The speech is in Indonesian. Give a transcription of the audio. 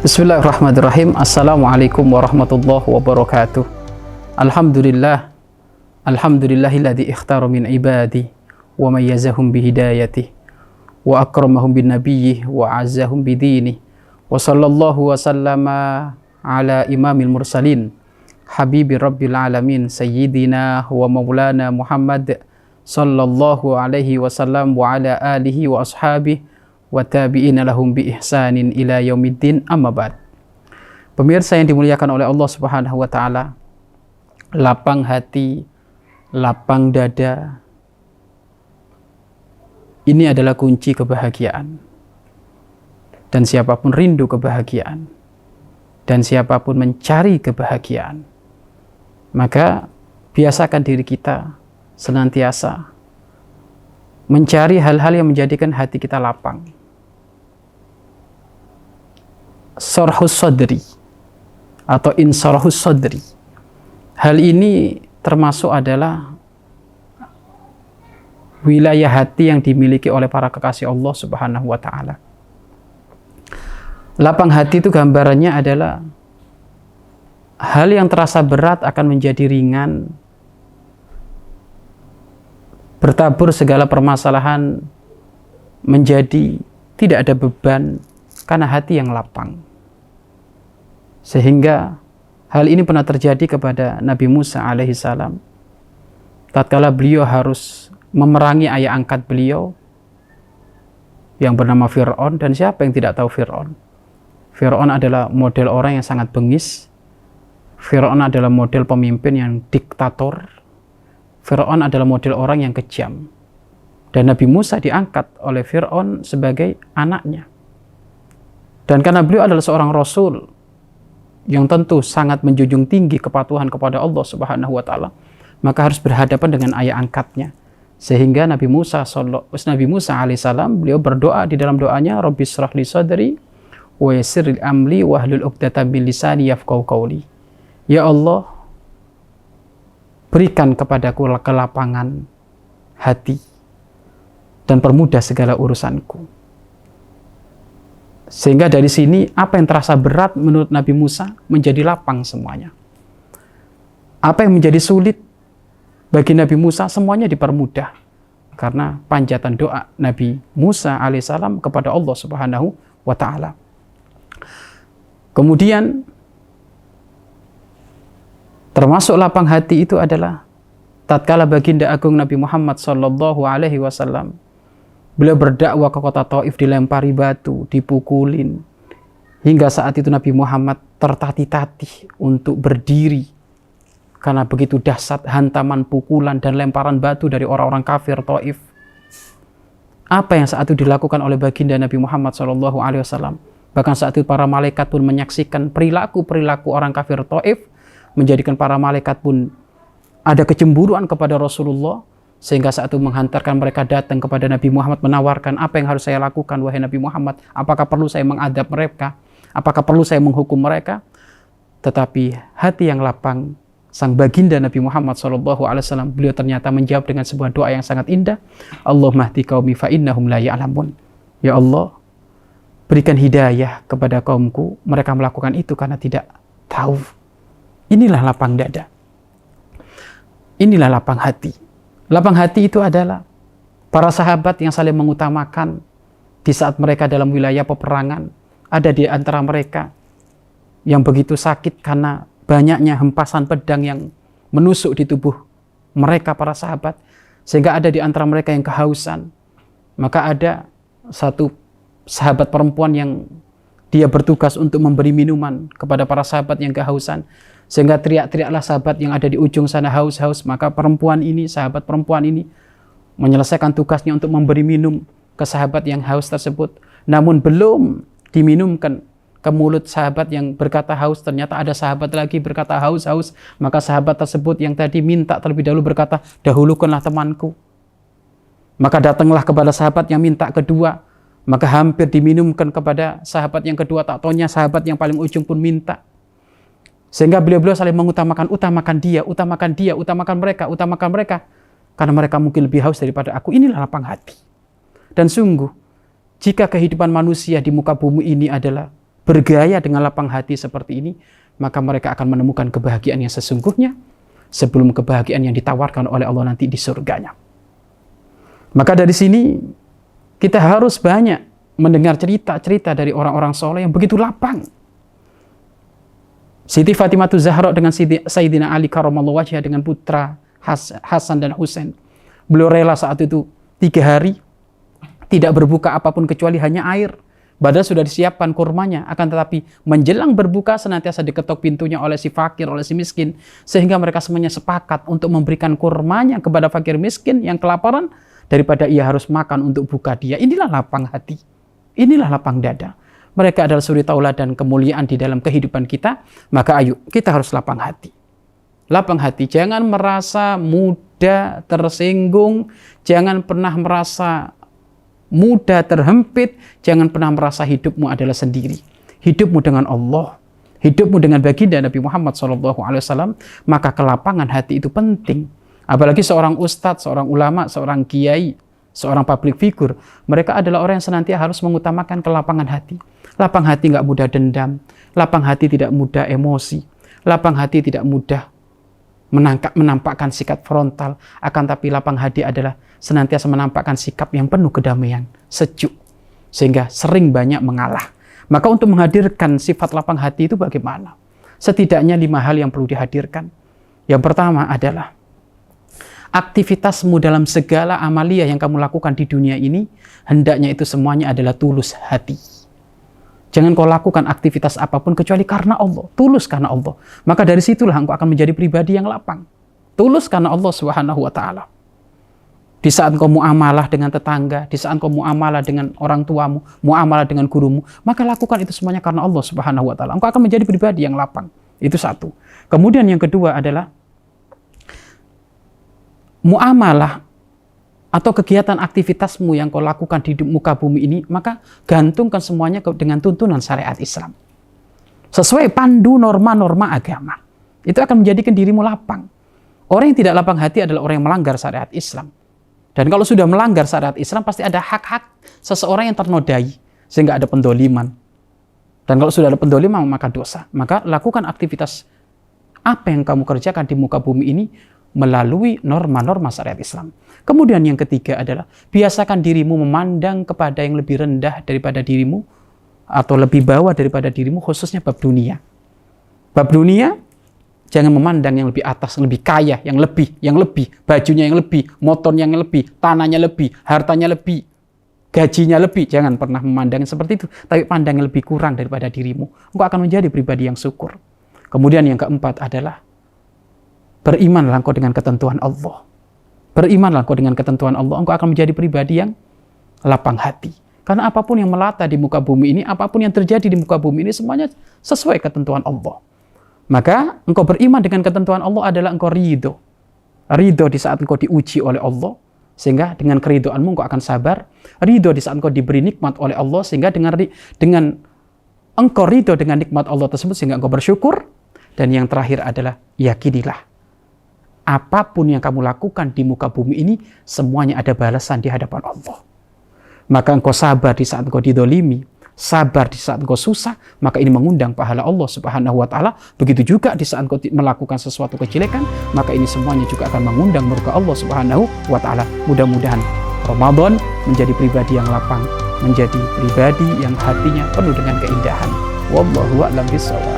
Bismillahirrahmanirrahim. Assalamualaikum warahmatullahi wabarakatuh. Alhamdulillahilladzi ikhtara min ibadi wa mayyazahum bihidayatih wa akramahum bin nabiyyi wa azzahum bidini wa sallallahu wa sallama ala imamil mursalin habibi rabbil alamin sayyidina wa maulana Muhammad sallallahu alaihi wasallam wa ala alihi wa ashabihi wa tabi'ina lahum bi ihsanin ila yaumiddin, amma ba'd. Pemirsa yang dimuliakan oleh Allah Subhanahu wa taala, lapang hati, lapang dada, ini adalah kunci kebahagiaan. Dan siapapun rindu kebahagiaan, dan siapapun mencari kebahagiaan, maka biasakan diri kita senantiasa mencari hal-hal yang menjadikan hati kita lapang. Sarhus sadri atau insarhus sadri, hal ini termasuk adalah wilayah hati yang dimiliki oleh para kekasih Allah Subhanahu wa taala. Lapang hati itu gambarannya adalah hal yang terasa berat akan menjadi ringan, bertabur segala permasalahan menjadi tidak ada beban karena hati yang lapang. Sehingga hal ini pernah terjadi kepada Nabi Musa alaihissalam tatkala beliau harus memerangi ayah angkat beliau yang bernama Fir'aun. Dan siapa yang tidak tahu Fir'aun? Fir'aun adalah model orang yang sangat bengis. Fir'aun adalah model pemimpin yang diktator. Fir'aun adalah model orang yang kejam. Dan Nabi Musa diangkat oleh Fir'aun sebagai anaknya. Dan karena beliau adalah seorang Rasul yang tentu sangat menjunjung tinggi kepatuhan kepada Allah Subhanahu wa taala, maka harus berhadapan dengan ayah angkatnya. Sehingga Nabi Musa alaihissalam beliau berdoa di dalam doanya, Rabbi shrah li sadri wa yassir li amri wahlul 'uqdatam min lisani yafqahu qawli. Ya Allah, berikan kepadaku kelapangan hati dan permudah segala urusanku. Sehingga dari sini apa yang terasa berat menurut Nabi Musa menjadi lapang semuanya. Apa yang menjadi sulit bagi Nabi Musa semuanya dipermudah karena panjatan doa Nabi Musa alaihissalam kepada Allah Subhanahu wa taala. Kemudian termasuk lapang hati itu adalah tatkala baginda agung Nabi Muhammad sallallahu alaihi wasallam beliau berdakwah ke kota Taif, dilempari batu, dipukulin. Hingga saat itu Nabi Muhammad tertatih-tatih untuk berdiri karena begitu dahsyat hantaman, pukulan, dan lemparan batu dari orang-orang kafir Taif. Apa yang saat itu dilakukan oleh baginda Nabi Muhammad SAW? Bahkan saat itu para malaikat pun menyaksikan perilaku-perilaku orang kafir Taif, menjadikan para malaikat pun ada kecemburuan kepada Rasulullah. Sehingga saat itu menghantarkan mereka datang kepada Nabi Muhammad menawarkan, apa yang harus saya lakukan wahai Nabi Muhammad? Apakah perlu saya mengadab mereka? Apakah perlu saya menghukum mereka? Tetapi hati yang lapang sang baginda Nabi Muhammad SAW, beliau ternyata menjawab dengan sebuah doa yang sangat indah. Allahumma hdi qaumi fa innahum la ya'lamun. Ya Allah, berikan hidayah kepada kaumku, mereka melakukan itu karena tidak tahu. Inilah lapang dada. Inilah lapang hati. Lapang hati itu adalah para sahabat yang saling mengutamakan di saat mereka dalam wilayah peperangan. Ada di antara mereka yang begitu sakit karena banyaknya hempasan pedang yang menusuk di tubuh mereka para sahabat. Sehingga ada di antara mereka yang kehausan. Maka ada satu sahabat perempuan yang dia bertugas untuk memberi minuman kepada para sahabat yang kehausan. Sehingga teriak-teriaklah sahabat yang ada di ujung sana, haus-haus. Maka sahabat perempuan ini menyelesaikan tugasnya untuk memberi minum ke sahabat yang haus tersebut. Namun belum diminumkan ke mulut sahabat yang berkata haus, ternyata ada sahabat lagi berkata haus-haus. Maka sahabat tersebut yang tadi minta terlebih dahulu berkata, dahulukanlah temanku. Maka datanglah kepada sahabat yang minta kedua. Maka hampir diminumkan kepada sahabat yang kedua. Tak taunya sahabat yang paling ujung pun minta. Sehingga beliau-beliau saling mengutamakan, utamakan dia, utamakan mereka. Karena mereka mungkin lebih haus daripada aku. Inilah lapang hati. Dan sungguh, jika kehidupan manusia di muka bumi ini adalah bergaya dengan lapang hati seperti ini, maka mereka akan menemukan kebahagiaan yang sesungguhnya sebelum kebahagiaan yang ditawarkan oleh Allah nanti di surganya. Maka dari sini kita harus banyak mendengar cerita-cerita dari orang-orang soleh yang begitu lapang. Siti Fatimah Zahra dengan Sayyidina Ali karramallahu wajhah dengan putra Hasan dan Husain. Beliau rela saat itu 3 hari tidak berbuka apapun kecuali hanya air. Padahal sudah disiapkan kurmanya, akan tetapi menjelang berbuka senantiasa diketok pintunya oleh si fakir, oleh si miskin, sehingga mereka semuanya sepakat untuk memberikan kurmanya kepada fakir miskin yang kelaparan daripada ia harus makan untuk buka dia. Inilah lapang hati, inilah lapang dada. Mereka adalah suri tauladan kemuliaan di dalam kehidupan kita. Maka ayo kita harus lapang hati. Lapang hati, jangan merasa mudah tersinggung, jangan pernah merasa mudah terhempit, jangan pernah merasa hidupmu adalah sendiri. Hidupmu dengan Allah, hidupmu dengan baginda Nabi Muhammad SAW, maka kelapangan hati itu penting. Apalagi seorang ustadz, seorang ulama, seorang kiai, seorang public figure, mereka adalah orang yang senantiasa harus mengutamakan kelapangan hati. Lapang hati nggak mudah dendam, lapang hati tidak mudah emosi, lapang hati tidak mudah menampakkan sikap frontal, akan tapi lapang hati adalah senantiasa menampakkan sikap yang penuh kedamaian, sejuk, sehingga sering banyak mengalah. Maka untuk menghadirkan sifat lapang hati itu bagaimana? Setidaknya 5 hal yang perlu dihadirkan. Yang pertama adalah aktivitasmu dalam segala amalia yang kamu lakukan di dunia ini, hendaknya itu semuanya adalah tulus hati. Jangan kau lakukan aktivitas apapun kecuali karena Allah, tulus karena Allah. Maka dari situlah engkau akan menjadi pribadi yang lapang. Tulus karena Allah Subhanahu wa taala. Di saat kau muamalah dengan tetangga, di saat kau muamalah dengan orang tuamu, muamalah dengan gurumu, maka lakukan itu semuanya karena Allah Subhanahu wa taala. Engkau akan menjadi pribadi yang lapang. Itu satu. Kemudian yang kedua adalah muamalah atau kegiatan aktivitasmu yang kau lakukan di muka bumi ini, maka gantungkan semuanya dengan tuntunan syariat Islam. Sesuai pandu norma-norma agama. Itu akan menjadikan dirimu lapang. Orang yang tidak lapang hati adalah orang yang melanggar syariat Islam. Dan kalau sudah melanggar syariat Islam, pasti ada hak-hak seseorang yang ternodai, sehingga ada pendoliman. Dan kalau sudah ada pendoliman, maka dosa. Maka lakukan aktivitas apa yang kamu kerjakan di muka bumi ini melalui norma-norma syariat Islam. Kemudian yang ketiga adalah biasakan dirimu memandang kepada yang lebih rendah daripada dirimu atau lebih bawah daripada dirimu, khususnya bab dunia. Bab dunia, jangan memandang yang lebih atas, yang lebih kaya, yang lebih, bajunya yang lebih, motornya yang lebih, tanahnya lebih, hartanya lebih, gajinya lebih. Jangan pernah memandang seperti itu, tapi pandang yang lebih kurang daripada dirimu. Engkau akan menjadi pribadi yang syukur. Kemudian yang keempat adalah berimanlah engkau dengan ketentuan Allah. Berimanlah engkau dengan ketentuan Allah, engkau akan menjadi pribadi yang lapang hati. Karena apapun yang melata di muka bumi ini, apapun yang terjadi di muka bumi ini, semuanya sesuai ketentuan Allah. Maka engkau beriman dengan ketentuan Allah adalah engkau ridho. Ridho di saat engkau diuji oleh Allah, sehingga dengan keridhoanmu engkau akan sabar. Ridho di saat engkau diberi nikmat oleh Allah, sehingga dengan engkau ridho dengan nikmat Allah tersebut, sehingga engkau bersyukur. Dan yang terakhir adalah yakinilah, apapun yang kamu lakukan di muka bumi ini, semuanya ada balasan di hadapan Allah. Maka engkau sabar di saat engkau didolimi, sabar di saat engkau susah, maka ini mengundang pahala Allah Subhanahu wa taala. Begitu juga di saat engkau melakukan sesuatu kejelekan, maka ini semuanya juga akan mengundang murka Allah Subhanahu wa taala. Mudah-mudahan Ramadan menjadi pribadi yang lapang, menjadi pribadi yang hatinya penuh dengan keindahan. Wallahu a'lam bishawab.